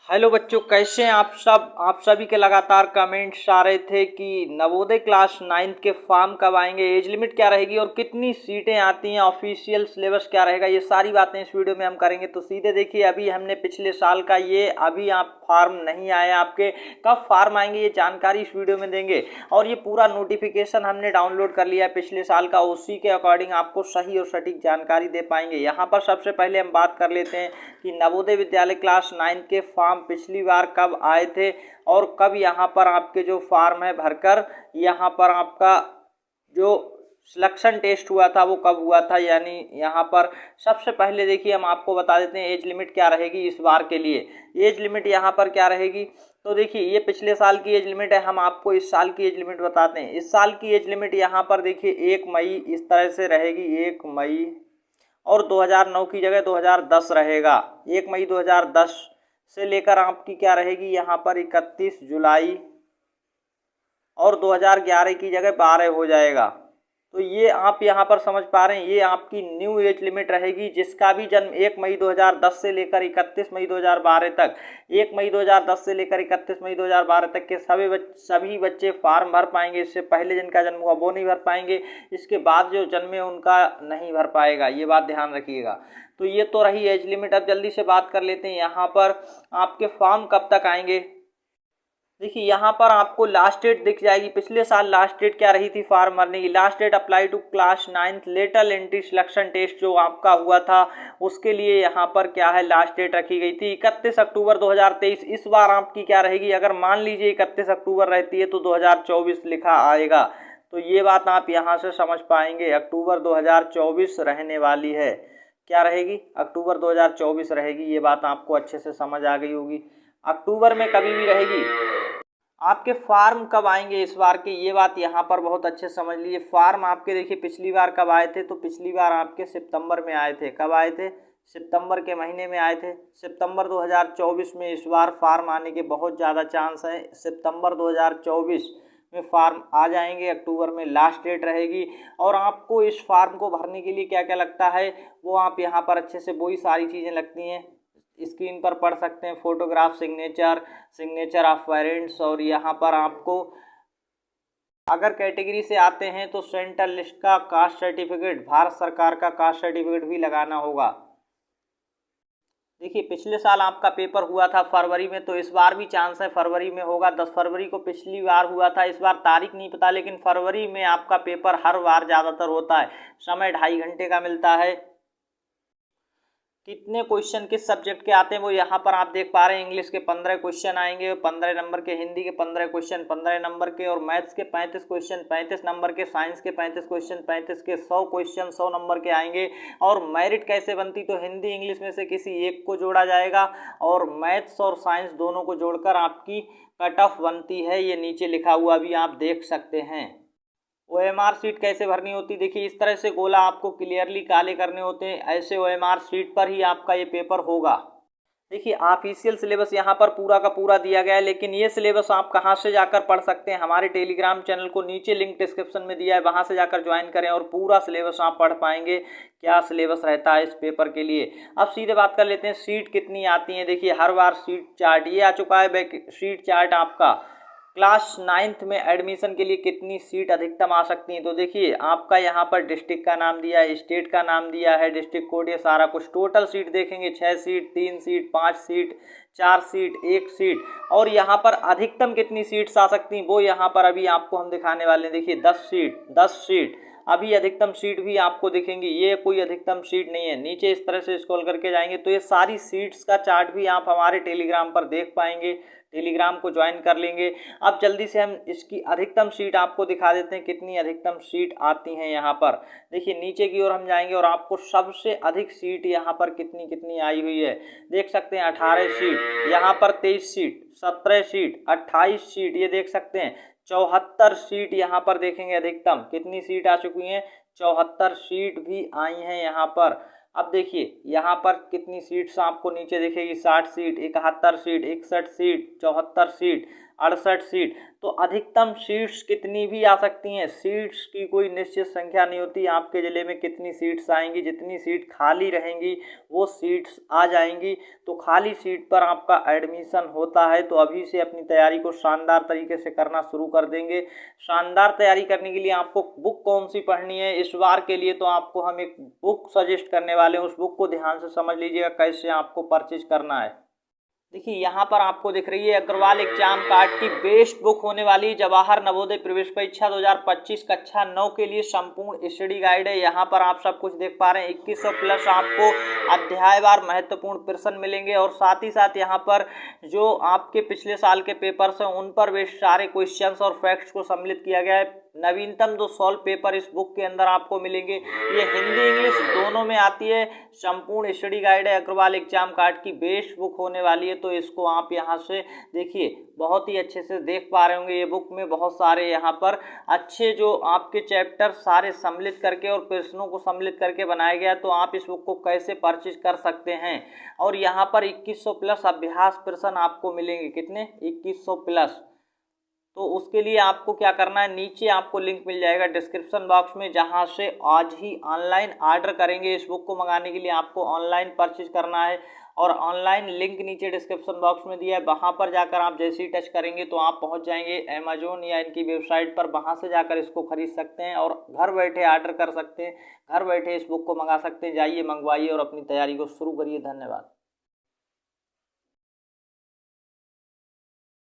Hello बच्चों, कैसे हैं आप सब। आप सभी के लगातार कमेंट्स आ रहे थे कि नवोदय क्लास 9th के फॉर्म कब आएंगे, एज लिमिट क्या रहेगी और कितनी सीटें आती हैं, ऑफिशियल सिलेबस क्या रहेगा। ये सारी बातें इस वीडियो में हम करेंगे। तो सीधे देखिए, अभी हमने पिछले साल का ये अभी आप फॉर्म नहीं आए आपके, कब फॉर्म आएंगे ये जानकारी इस वीडियो में देंगे। और ये पूरा नोटिफिकेशन हमने डाउनलोड कर लिया है पिछले साल का, उसी के अकॉर्डिंग आपको सही और सटीक जानकारी दे पाएंगे। यहाँ पर सबसे पहले हम बात कर लेते हैं कि नवोदय विद्यालय क्लास 9 के फॉर्म पिछली बार कब आए थे और कब यहाँ पर आपके जो फॉर्म है भरकर यहाँ पर आपका जो सिलेक्शन टेस्ट हुआ था वो कब हुआ था। यानी यहाँ पर सबसे पहले देखिए, हम आपको बता देते हैं एज लिमिट क्या रहेगी इस बार के लिए। एज लिमिट यहाँ पर क्या रहेगी, तो देखिए ये पिछले साल की एज लिमिट है, हम आपको इस साल की एज लिमिट बताते हैं। इस साल की एज लिमिट यहाँ पर देखिए 1 मई इस तरह से रहेगी, 1 मई, और 2009 की जगह 2010 रहेगा। 1 मई 2010 से लेकर आपकी क्या रहेगी यहाँ पर 31 जुलाई, और 2011 की जगह 12 हो जाएगा। तो ये आप यहाँ पर समझ पा रहे हैं, ये आपकी न्यू एज लिमिट रहेगी। जिसका भी जन्म 1 मई 2010 से लेकर 31 मई 2012 तक, 1 मई 2010 से लेकर 31 मई 2012 तक के सभी बच्चे फार्म भर पाएंगे। इससे पहले जिनका जन्म हुआ वो नहीं भर पाएंगे, इसके बाद जो जन्मे उनका नहीं भर पाएगा, ये बात ध्यान रखिएगा। तो ये तो रही एज लिमिट। अब जल्दी से बात कर लेते हैं यहाँ पर आपके फॉर्म कब तक आएंगे। देखिए यहाँ पर आपको लास्ट डेट दिख जाएगी। पिछले साल लास्ट डेट क्या रही थी फॉर्म भरने की, last date apply to class 9th lateral entry selection test जो आपका हुआ था उसके लिए यहाँ पर क्या है लास्ट डेट रखी गई थी 31 अक्टूबर 2023। इस बार आपकी क्या रहेगी, अगर मान लीजिए 31 अक्टूबर रहती है तो 2024 लिखा आएगा। तो ये बात आप यहाँ से समझ पाएंगे, अक्टूबर 2024 रहने वाली है। क्या रहेगी, अक्टूबर 2024 रहेगी। ये बात आपको अच्छे से समझ आ गई होगी, अक्टूबर में कभी भी रहेगी। आपके फार्म कब आएंगे इस बार के, ये बात यहाँ पर बहुत अच्छे से समझ लीजिए। फार्म आपके देखिए पिछली बार कब आए थे, तो पिछली बार आपके सितंबर में आए थे। कब आए थे, सितंबर के महीने में आए थे। सितंबर 2024 में इस बार फार्म आने के बहुत ज़्यादा चांस है। सितंबर 2024 में फार्म आ जाएंगे, अक्टूबर में लास्ट डेट रहेगी। और आपको इस फार्म को भरने के लिए क्या क्या लगता है वो आप यहाँ पर अच्छे से वही सारी चीज़ें लगती हैं, स्क्रीन पर पढ़ सकते हैं। फोटोग्राफ, सिग्नेचर ऑफ पेरेंट्स, और यहाँ पर आपको अगर कैटेगरी से आते हैं तो सेंट्रल लिस्ट का कास्ट सर्टिफिकेट, भारत सरकार का कास्ट सर्टिफिकेट भी लगाना होगा। देखिए पिछले साल आपका पेपर हुआ था फरवरी में, तो इस बार भी चांस है फरवरी में होगा। 10 फरवरी को पिछली बार हुआ था, इस बार तारीख नहीं पता, लेकिन फरवरी में आपका पेपर हर बार ज़्यादातर होता है। समय 2.5 घंटे का मिलता है। कितने क्वेश्चन किस सब्जेक्ट के आते हैं वो यहाँ पर आप देख पा रहे हैं। इंग्लिश के 15 क्वेश्चन आएंगे 15 नंबर के, हिंदी के 15 क्वेश्चन 15 नंबर के, और मैथ्स के 35 क्वेश्चन 35 नंबर के, साइंस के 35 क्वेश्चन 35 के, 100 क्वेश्चन 100 नंबर के आएंगे। और मेरिट कैसे बनती, तो हिंदी इंग्लिश में से किसी एक को जोड़ा जाएगा, और मैथ्स और साइंस दोनों को जोड़कर आपकी कट ऑफ बनती है। ये नीचे लिखा हुआ भी आप देख सकते हैं। OMR सीट कैसे भरनी होती, देखिए इस तरह से गोला आपको क्लियरली काले करने होते हैं, ऐसे OMR सीट पर ही आपका ये पेपर होगा। देखिए ऑफिशियल सिलेबस यहाँ पर पूरा का पूरा दिया गया है, लेकिन ये सिलेबस आप कहाँ से जाकर पढ़ सकते हैं, हमारे टेलीग्राम चैनल को नीचे लिंक डिस्क्रिप्शन में दिया है, वहाँ से जाकर ज्वाइन करें और पूरा सिलेबस आप पढ़ पाएंगे क्या सिलेबस रहता है इस पेपर के लिए। अब सीधे बात कर लेते हैं सीट कितनी आती हैं। देखिए हर बार सीट चार्ट ये आ चुका है, सीट चार्ट आपका क्लास 9th में एडमिशन के लिए कितनी सीट अधिकतम आ सकती हैं। तो देखिए आपका यहाँ पर डिस्ट्रिक्ट का नाम दिया है, स्टेट का नाम दिया है, डिस्ट्रिक्ट कोड, ये सारा कुछ। टोटल सीट देखेंगे 6 seat, 3 seat, 5 seat, 4 seat, 1 seat, और यहाँ पर अधिकतम कितनी सीट्स आ सकती हैं वो यहाँ पर अभी आपको हम दिखाने वाले हैं। देखिए 10 सीट अभी अधिकतम सीट भी आपको दिखेंगी, ये कोई अधिकतम सीट नहीं है। नीचे इस तरह से स्क्रॉल करके जाएंगे तो ये सारी सीट्स का चार्ट भी आप हमारे टेलीग्राम पर देख पाएंगे, टेलीग्राम को ज्वाइन कर लेंगे। अब जल्दी से हम इसकी अधिकतम सीट आपको दिखा देते हैं, कितनी अधिकतम सीट आती हैं यहाँ पर। देखिए नीचे की ओर हम जाएंगे और आपको सबसे अधिक सीट यहाँ पर कितनी कितनी आई हुई है देख सकते हैं। 18 सीट, यहाँ पर 23 सीट, 17 सीट, 28 सीट, ये देख सकते हैं। 74 सीट यहाँ पर देखेंगे अधिकतम कितनी सीट आ चुकी हैं, 74 सीट भी आई हैं यहाँ पर। अब देखिए यहाँ पर कितनी सीट्स आपको नीचे दिखेगी, 60 seat, 71 seat, 61 seat, 74 seat, 68 seat. तो अधिकतम सीट्स कितनी भी आ सकती हैं, सीट्स की कोई निश्चित संख्या नहीं होती। आपके ज़िले में कितनी सीट्स आएंगी, जितनी सीट खाली रहेंगी वो सीट्स आ जाएंगी। तो खाली सीट पर आपका एडमिशन होता है। तो अभी से अपनी तैयारी को शानदार तरीके से करना शुरू कर देंगे। शानदार तैयारी करने के लिए आपको बुक कौन सी पढ़नी है इस बार के लिए, तो आपको हम एक बुक सजेस्ट करने वाले हैं। उस बुक को ध्यान से समझ लीजिएगा कैसे आपको परचेज करना है। देखिए यहाँ पर आपको दिख रही है अग्रवाल एग्जाम कार्ड की बेस्ट बुक होने वाली जवाहर नवोदय प्रवेश परीक्षा 2025 कक्षा 9 के लिए संपूर्ण स्टडी गाइड है। यहाँ पर आप सब कुछ देख पा रहे हैं। 2100 प्लस आपको अध्यायवार महत्वपूर्ण प्रश्न मिलेंगे और साथ ही साथ यहाँ पर जो आपके पिछले साल के पेपर्स हैं उन पर वे सारे क्वेश्चंस और फैक्ट्स को सम्मिलित किया गया है। नवीनतम 2 सॉल्व पेपर इस बुक के अंदर आपको मिलेंगे। ये हिंदी इंग्लिश दोनों में आती है। संपूर्ण स्टडी गाइड है, अग्रवाल एग्जाम कार्ड की बेस्ट बुक होने वाली है। तो इसको आप यहाँ से देखिए, बहुत ही अच्छे से देख पा रहे होंगे। ये बुक में बहुत सारे यहाँ पर अच्छे जो आपके चैप्टर सारे सम्मिलित करके और प्रश्नों को सम्मिलित करके बनाया गया। तो आप इस बुक को कैसे परचेज कर सकते हैं। और यहाँ पर 2100 प्लस अभ्यास प्रश्न आपको मिलेंगे। कितने? 2100 प्लस। तो उसके लिए आपको क्या करना है, नीचे आपको लिंक मिल जाएगा डिस्क्रिप्शन बॉक्स में, जहां से आज ही ऑनलाइन ऑर्डर करेंगे। इस बुक को मंगाने के लिए आपको ऑनलाइन परचेज करना है और ऑनलाइन लिंक नीचे डिस्क्रिप्शन बॉक्स में दिया है। वहां पर जाकर आप जैसे ही टच करेंगे तो आप पहुंच जाएंगे अमेजोन या इनकी वेबसाइट पर। वहां से जाकर इसको खरीद सकते हैं और घर बैठे ऑर्डर कर सकते हैं। घर बैठे इस बुक को मंगा सकते हैं। जाइए, मंगवाइए और अपनी तैयारी को शुरू करिए। धन्यवाद।